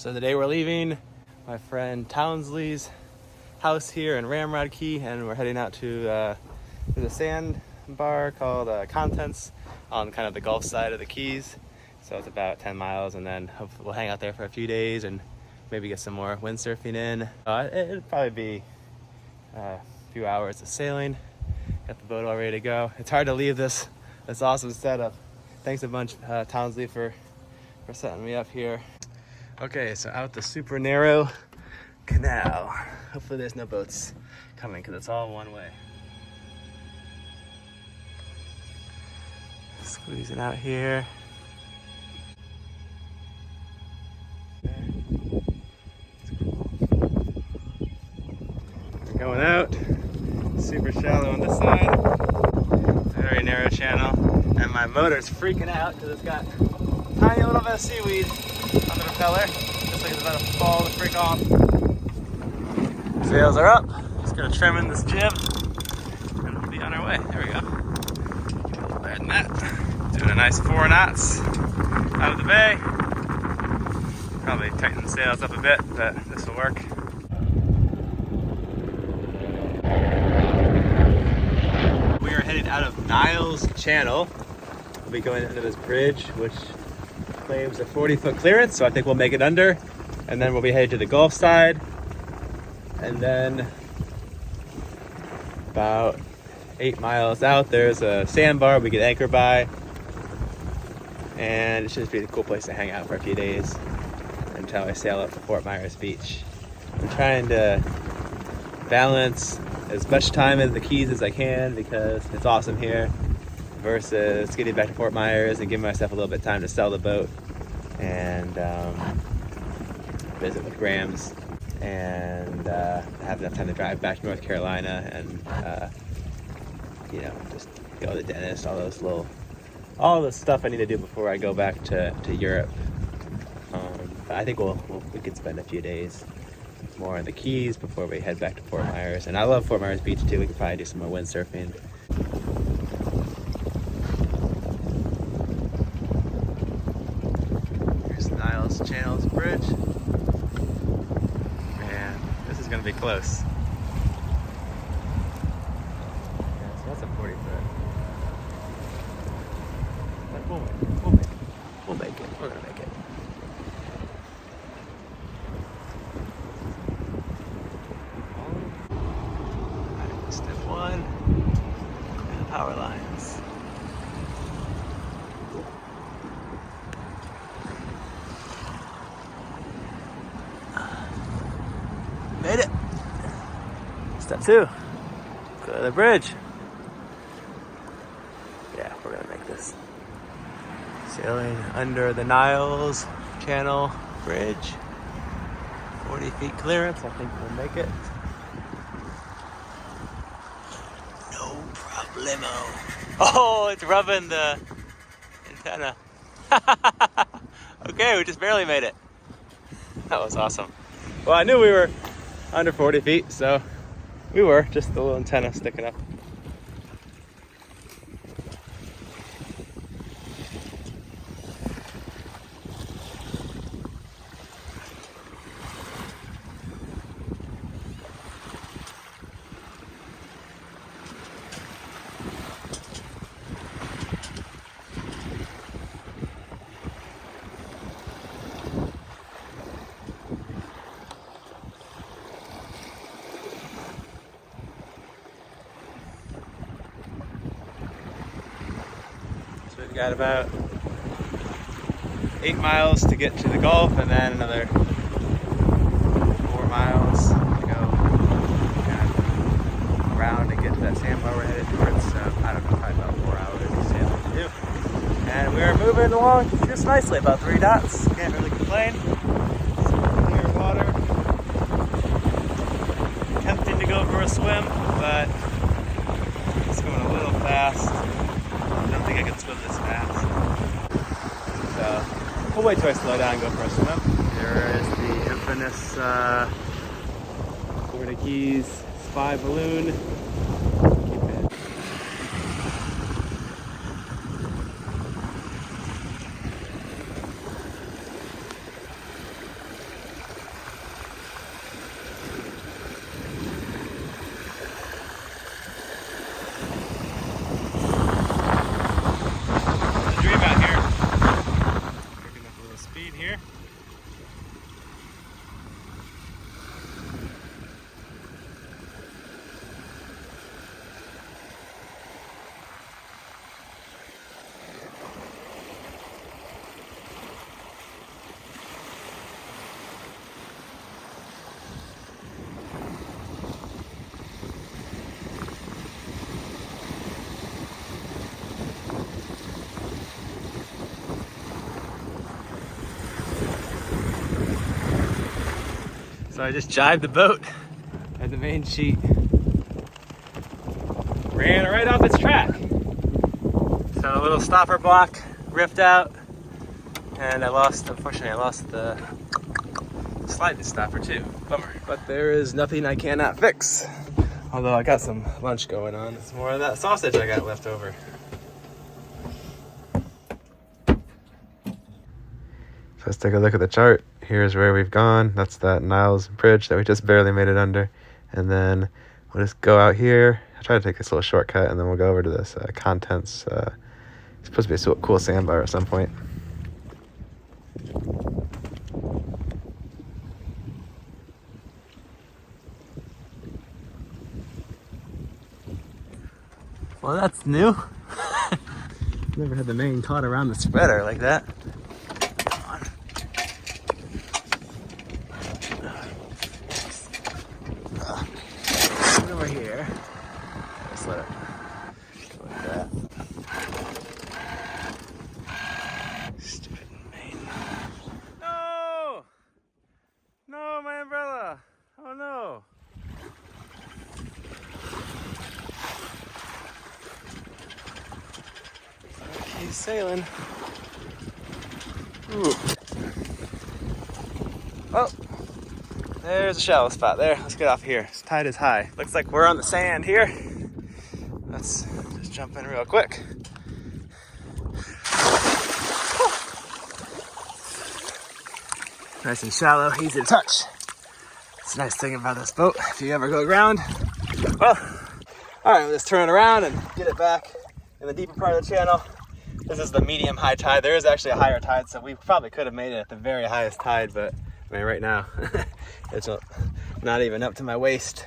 So today we're leaving my friend Townsley's house here in Ramrod Key, and we're heading out to there's a sand bar called Contents on kind of the Gulf side of the Keys. So it's about 10 miles, and then hopefully we'll hang out there for a few days and maybe get some more windsurfing in. It'll probably be a few hours of sailing. Got the boat all ready to go. It's hard to leave this awesome setup. Thanks a bunch, Townsley, for setting me up here. Okay, so out the super narrow canal. Hopefully there's no boats coming because it's all one way. Squeezing out here. We're going out. Super shallow on this side. Very narrow channel. And my motor's freaking out because it's got a tiny little bit of seaweed on the propeller. Looks like it's about to fall the freak off. Sails are up. Just gonna trim in this jib and we'll be on our way. There we go. A little better than that. Doing a nice 4 knots out of the bay. Probably tighten the sails up a bit, but this will work. We are headed out of Niles Channel. We'll be going under this bridge, which claims a 40-foot clearance, so I think we'll make it under. And then we'll be headed to the Gulf side. And then about 8 miles out, there's a sandbar we can anchor by. And it should just be a cool place to hang out for a few days until I sail up to Fort Myers Beach. I'm trying to balance as much time in the Keys as I can because it's awesome here, versus getting back to Fort Myers and giving myself a little bit of time to sell the boat and visit with Grams and have enough time to drive back to North Carolina and just go to the dentist, all the stuff I need to do before I go back to Europe. But I think we could spend a few days more in the Keys before we head back to Fort Myers. And I love Fort Myers Beach too. We could probably do some more windsurfing. Here's Niles Channel's bridge. Man, this is gonna be close. Yeah, so that's a 40 foot. But we'll make it. We'll make it. We're gonna make it. Step 1, and the power lines. Made it. Step 2, go to the bridge. Yeah, we're gonna make this. Sailing under the Niles Channel Bridge. 40 feet clearance, I think we'll make it. Oh, it's rubbing the antenna. Okay, we just barely made it. That was awesome. Well, I knew we were under 40 feet, so we were. Just the little antenna sticking up. We've got about 8 miles to get to the Gulf, and then another 4 miles to go kind of around and get to that sandbar we're headed towards. So I don't know, probably about 4 hours of sailing to do. And we're moving along just nicely, about 3 knots. Can't really complain. Super clear water. Tempting to go for a swim, but it's going a little fast. I don't think I can swim this fast. So we'll wait till I slow down and go for a swim. There is the infamous Florida Keys spy balloon. So I just jibed the boat at the main sheet. Ran right off its track. So a little stopper block ripped out, and unfortunately I lost the sliding stopper too. Bummer. But there is nothing I cannot fix. Although I got some lunch going on. It's more of that sausage I got left over. So let's take a look at the chart. Here's where we've gone. That's that Niles bridge that we just barely made it under. And then we'll just go out here. I'll try to take this little shortcut, and then we'll go over to this contents. It's supposed to be a cool sandbar at some point. Well, that's new. Never had the main caught around the spreader like that. Come on. Over here. Just let it go like that. Stupid main. No! No, my umbrella! Oh no! He's sailing. Ooh. Oh, there's a shallow spot there. Let's get off here. This tide is high. Looks like we're on the sand here. Let's just jump in real quick. Nice and shallow, easy to touch. It's a nice thing about this boat if you ever go aground. Well, all right, let's turn it around and get it back in the deeper part of the channel. This is the medium high tide. There is actually a higher tide, so we probably could have made it at the very highest tide, but I mean, right now, it's not even up to my waist.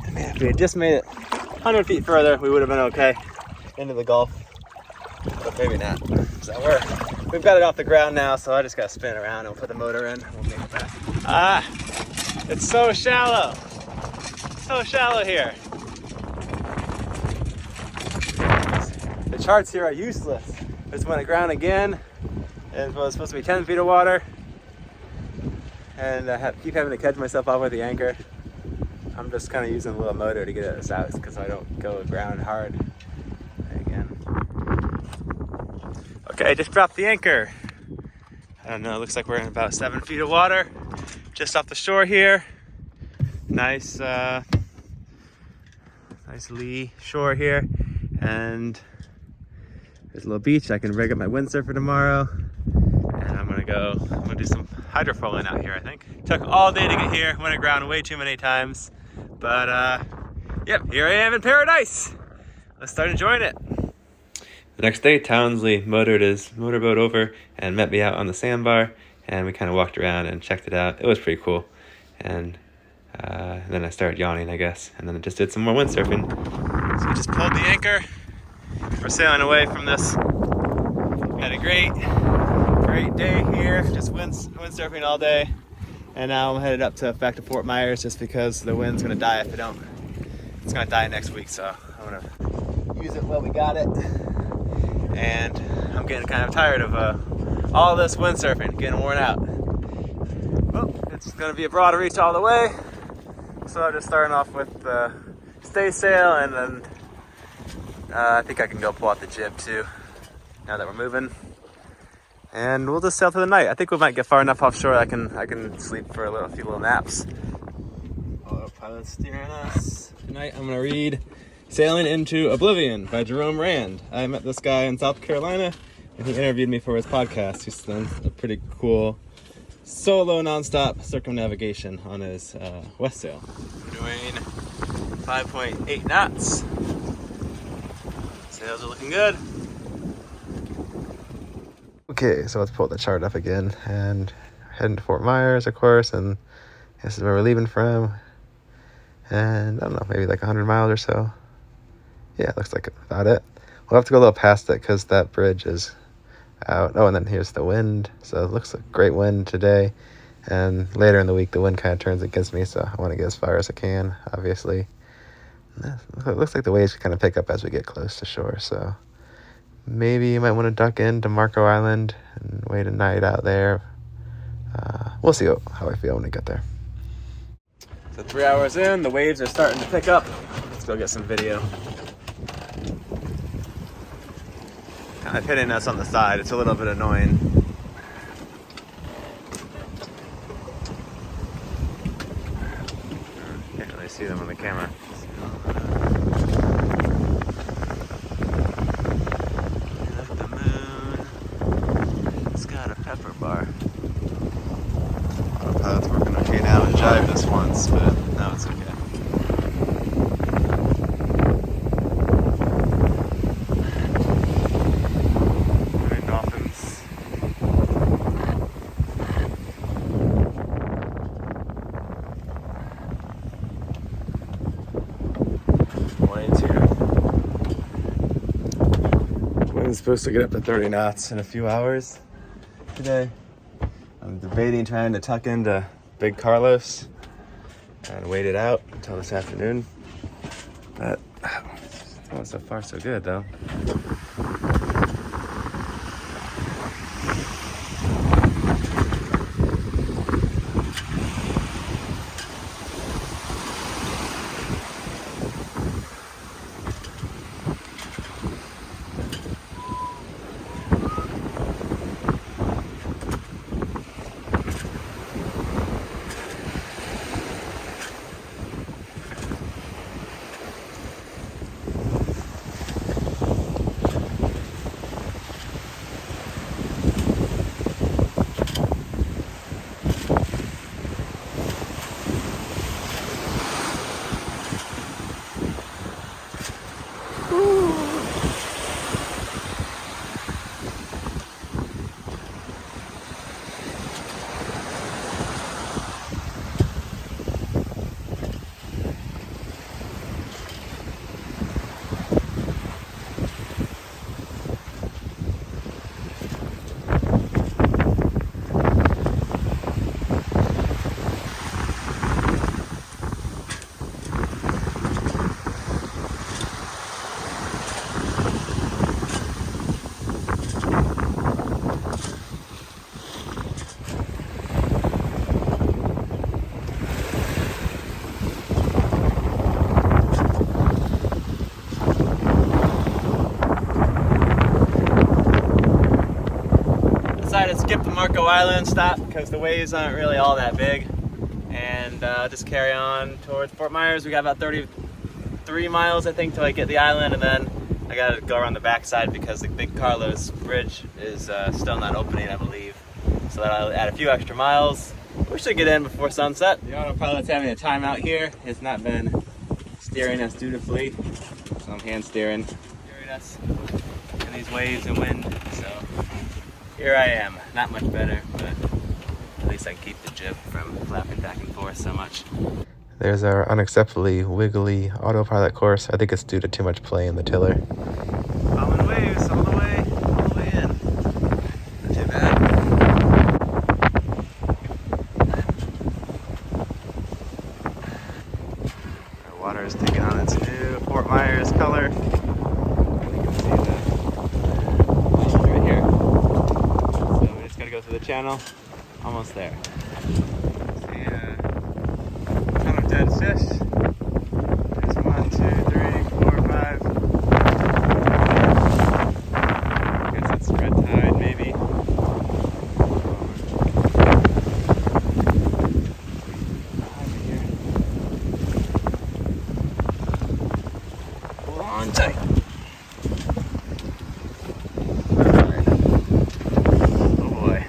And man, if we had just made it 100 feet further, we would have been okay into the Gulf, but maybe not. So we've got it off the ground now, so I just got to spin it around and we'll put the motor in and we'll make it back. Ah, it's so shallow. So shallow here. The charts here are useless. I just went aground again. It was supposed to be 10 feet of water. And I keep having to catch myself off with the anchor. I'm just kind of using a little motor to get it south because I don't go aground hard. Again. Okay, just dropped the anchor. I don't know, it looks like we're in about 7 feet of water. Just off the shore here. Nice lee shore here. And there's a little beach. I can rig up my windsurfer tomorrow. And I'm gonna do some hydrofoiling out here, I think. Took all day to get here, went aground way too many times. But yep, here I am in paradise. Let's start enjoying it. The next day, Townsley motored his motorboat over and met me out on the sandbar, and we kind of walked around and checked it out. It was pretty cool. And then I started yawning, I guess, and then I just did some more windsurfing. So we just pulled the anchor. We're sailing away from this. Had a great day here, just windsurfing all day. And now I'm headed back to Fort Myers just because the wind's gonna die if I don't. It's gonna die next week, so I'm gonna use it while we got it. And I'm getting kind of tired of all this windsurfing, getting worn out. Well, it's gonna be a broad reach all the way. So I'm just starting off with the stay sail, and then I think I can go pull out the jib too, now that we're moving. And we'll just sail through the night. I think we might get far enough offshore I can sleep for a few little naps. Autopilot's steering us. Tonight I'm gonna read Sailing into Oblivion by Jerome Rand. I met this guy in South Carolina, and he interviewed me for his podcast. He's done a pretty cool solo nonstop circumnavigation on his west sail. We're doing 5.8 knots. Sails are looking good. Okay, so let's pull the chart up again and heading to Fort Myers, of course, and this is where we're leaving from. And I don't know, maybe like 100 miles or so. Yeah, it looks like about it. We'll have to go a little past it because that bridge is out. Oh, and then here's the wind. So it looks like great wind today. And later in the week, the wind kind of turns against me, so I want to get as far as I can, obviously. It looks like the waves kind of pick up as we get close to shore, so maybe you might want to duck into Marco Island and wait a night out there. we'll see how I feel when I get there. So 3 hours in, the waves are starting to pick up. Let's go get some video. Kind of hitting us on the side. It's a little bit annoying. Can't really see them on the camera. Look at the moon. It's got a pepper bar. Autopilot's working okay now. I jived this once, but now it's okay. Alright, dolphins. Wind's here. Wind's supposed to get up to 30 knots in a few hours today. I'm debating trying to tuck into Big Carlos and wait it out until this afternoon. But oh, so far so good though. Decided to skip the Marco Island stop because the waves aren't really all that big, and just carry on towards Fort Myers. We got about 33 miles, I think, till I get the island, and then I gotta go around the backside because the Big Carlos Bridge is still not opening, I believe. So that'll add a few extra miles. We should get in before sunset. The autopilot's having a timeout here. It's not been steering us dutifully, so I'm hand steering us in these waves and wind. So here I am. Not much better, but at least I can keep the jib from flapping back and forth so much. There's our unacceptably wiggly autopilot course. I think it's due to too much play in the tiller. Following waves all the way in. Not too bad. The water is taking on its new Fort Myers color. You can see the right here. So we just gotta go through the channel. Almost there. See a ton of dead fish. There's 1, 2, 3, 4, 5. I guess it's red tide, maybe. Hold on tight. Oh boy.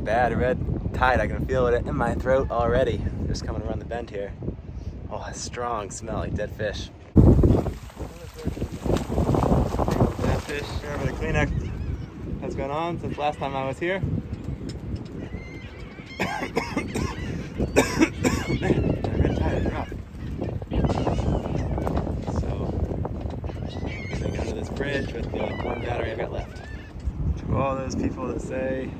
Bad red tide. I can feel it in my throat already. Just coming around the bend here. Oh, a strong smell like dead fish. Dead fish. Remember the cleanup that's gone on since last time I was here. Man, the red tide is rough. So, I'm gonna go to this bridge with the one battery I've got left. To all those people that say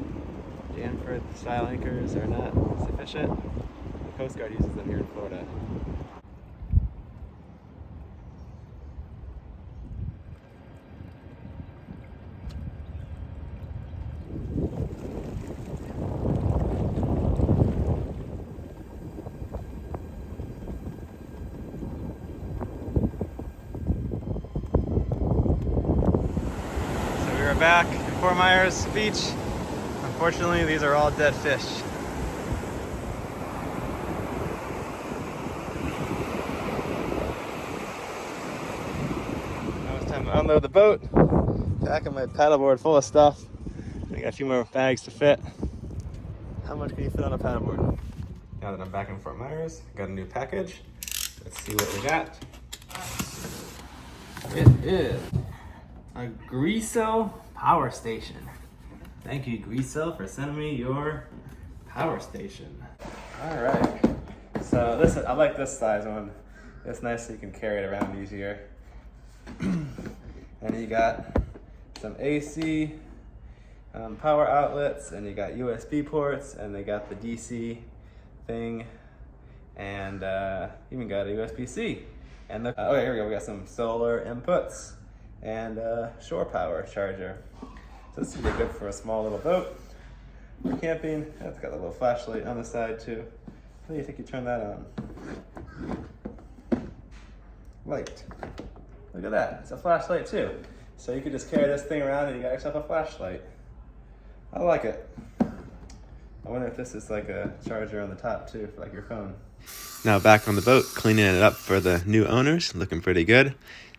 Janford style anchors are not sufficient, the Coast Guard uses them here in Florida. We're back at Fort Myers Beach. Unfortunately, these are all dead fish. Now it's time to unload the boat. Packing my paddleboard full of stuff. I got a few more bags to fit. How much can you fit on a paddleboard? Now that I'm back in Fort Myers, got a new package. Let's see what we got. It is a Greasel power station. Thank you, Greasel, for sending me your power station. All right. So listen, I like this size one. It's nice so you can carry it around easier. And you got some AC power outlets, and you got USB ports, and they got the DC thing, and even got a USB-C. And oh, here we go. We got some solar inputs and shore power charger. So this would be good for a small little boat for camping. It's got a little flashlight on the side too. How do you think you turn that on? Light. Look at that. It's a flashlight too. So you could just carry this thing around and you got yourself a flashlight. I like it. I wonder if this is like a charger on the top too, for like your phone. Now back on the boat, cleaning it up for the new owners. Looking pretty good.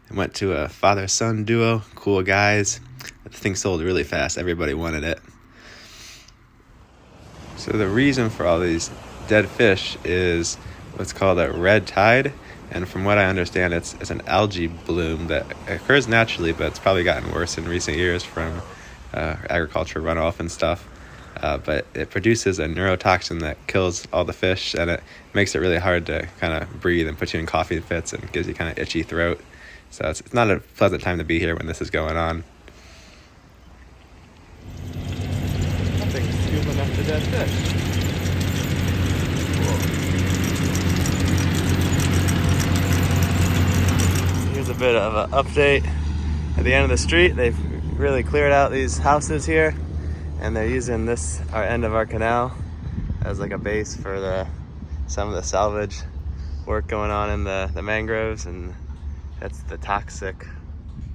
I went to a father-son duo, cool guys. The thing sold really fast. Everybody wanted it. So the reason for all these dead fish is what's called a red tide. And from what I understand, it's an algae bloom that occurs naturally, but it's probably gotten worse in recent years from agriculture runoff and stuff. But it produces a neurotoxin that kills all the fish, and it makes it really hard to kind of breathe and puts you in coughing fits and gives you kind of itchy throat. So it's not a pleasant time to be here when this is going on. Nothing's scooping up the dead fish. Cool. Here's a bit of an update. At the end of the street, they've really cleared out these houses here, and they're using this, our end of our canal, as like a base for some of the salvage work going on in the mangroves, and that's the toxic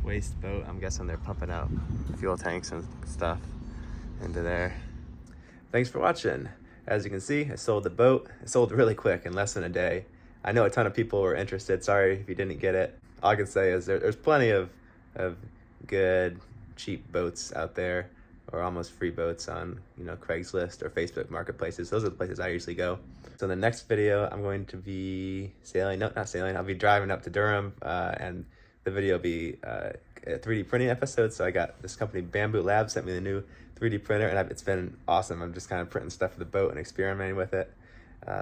waste boat. I'm guessing they're pumping out fuel tanks and stuff into there. Thanks for watching. As you can see, I sold the boat. It sold really quick, in less than a day. I know a ton of people were interested. Sorry if you didn't get it. All I can say is there's plenty of good, cheap boats out there, or almost free boats on, Craigslist or Facebook marketplaces. Those are the places I usually go. So in the next video, I'm going to be I'll be driving up to Durham, and the video will be a 3D printing episode. So I got this company, Bamboo Labs, sent me the new 3D printer, and it's been awesome. I'm just kind of printing stuff for the boat and experimenting with it.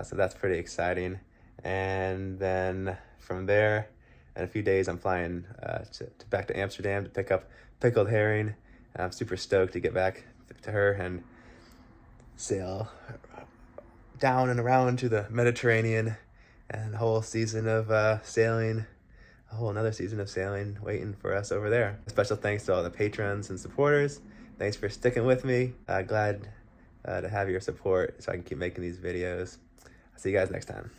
So that's pretty exciting. And then from there, in a few days, I'm flying back to Amsterdam to pick up pickled herring. I'm super stoked to get back to her and sail down and around to the Mediterranean, and a whole season of sailing, another season of sailing waiting for us over there. Special thanks to all the patrons and supporters. Thanks for sticking with me. Glad to have your support so I can keep making these videos. I'll see you guys next time.